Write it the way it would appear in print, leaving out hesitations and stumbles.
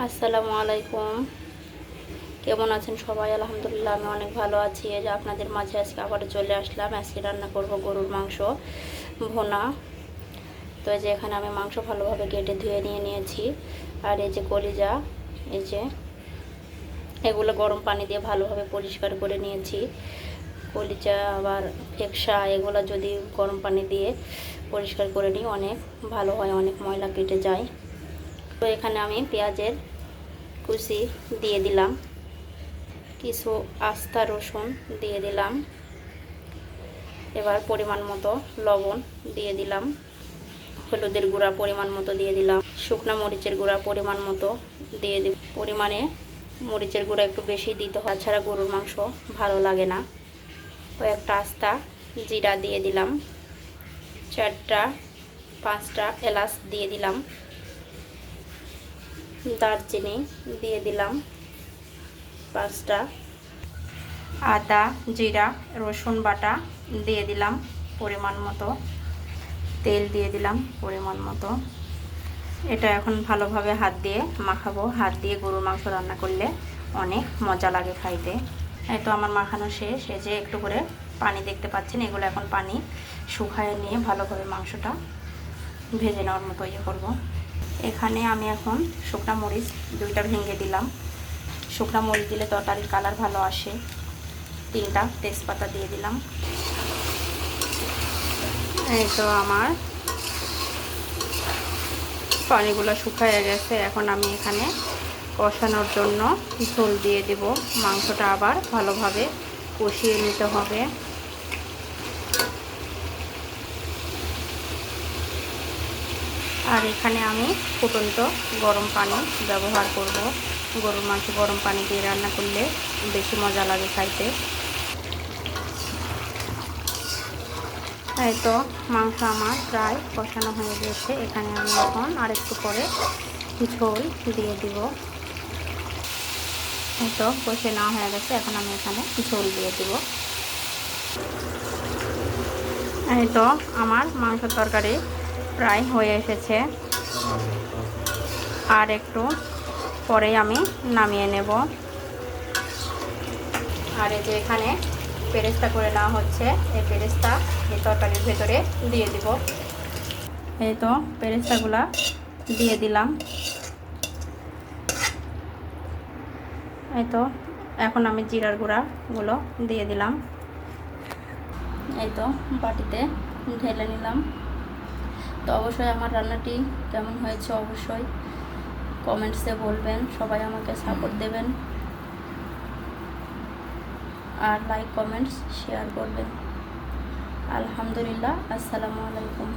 আসসালামু আলাইকুম। কেমন আছেন সবাই? আলহামদুলিল্লাহ আমি অনেক ভালো আছি। এই যে আপনাদের মাঝে আজকে আবারও চলে আসলাম। আজকে রান্না করব গরুর মাংস ভুনা। তো এই যে এখানে আমি মাংস ভালোভাবে কেটে ধুয়ে নিয়েছি। আর এই যে কলিজা, এই যে এগুলো গরম পানি দিয়ে ভালোভাবে পরিষ্কার করে নিয়েছি। কলিজা আবার ফেকসা এগুলো যদি গরম পানি দিয়ে পরিষ্কার করে নিই অনেক ভালো হয়, অনেক ময়লা কেটে যায়। তো এখানে আমি পেঁয়াজের কুচি দিয়ে দিলাম, কিছু আস্তা রসুন দিয়ে দিলাম, এবার পরিমাণ মতো লবণ দিয়ে দিলাম, হলুদের গুঁড়া পরিমাণ মতো দিয়ে দিলাম, শুকনা মরিচের গুঁড়া পরিমাণ মতো দিয়ে দিব। পরিমাণে মরিচের গুঁড়া একটু বেশি দিতে হয়, ছাড়া গরুর মাংস ভালো লাগে না। কয়েকটা আস্তা জিরা দিয়ে দিলাম, 4-5টা এলাচ দিয়ে দিলাম, দারচিনি দিয়ে দিলাম 5টা, আদা জিরা রসুন বাটা দিয়ে দিলাম পরিমাণ মতো, তেল দিয়ে দিলাম পরিমাণ মতো। এটা এখন ভালোভাবে হাত দিয়ে মাখাবো। হাত দিয়ে গরুর মাংস রান্না করলে অনেক মজা লাগে খাইতে। এই তো আমার মাখানো শেষ। এই যে একটু করে পানি দেখতে পাচ্ছেন, এগুলো এখন পানি শুকায় নিয়ে ভালোভাবে মাংসটা ভেজে নেওয়ার মতো করব। এখানে আমি এখন শুকনা মরিচ 2টা ভেঙে দিলাম। শুকনা মরিচ দিলে তরকারির কালার ভালো আসে। 3টা তেজপাতা দিয়ে দিলাম। এই তো আমার পানিগুলো শুকিয়ে গেছে। এখন আমি এখানে কষানোর জন্য ঝোল দিয়ে দেব। মাংসটা আবার ভালোভাবে কষিয়ে নিতে হবে। আর এখানে আমি ফুটন্ত গরম পানি ব্যবহার করব। গরুর মাংস গরম পানি দিয়ে রান্না করলে বেশি মজা লাগে খাইতে। এই তো মাংস আমার প্রায় কষানো হয়ে গেছে। এখানে আমি এখন আরেকটু পরে ঝোল দিয়ে দিব। এই তো কষে নেওয়া হয়ে গেছে। এখন আমি এখানে ঝোল দিয়ে দিব। এই তো আমার মাংস তরকারি প্রায় হয়ে এসেছে। আর একটু পরেই আমি নামিয়ে নেব। আর এই যে এখানে পেরেস্তা করে নেওয়া হচ্ছে। এই পেরেস্তা এই তরকারির ভেতরে দিয়ে দিব। এই তো পেরেস্তাগুলা দিয়ে দিলাম। এই তো এখন আমি জিরার গুঁড়াগুলো দিয়ে দিলাম। এই তো বাটিতে ঢেলে নিলাম। তো অবশ্যই আমার রান্নাটি কেমন হয়েছে অবশ্যই কমেন্টসে বলবেন। সবাই আমাকে সাপোর্ট দেবেন আর লাইক কমেন্টস শেয়ার করবেন। আলহামদুলিল্লাহ। আসসালামু আলাইকুম।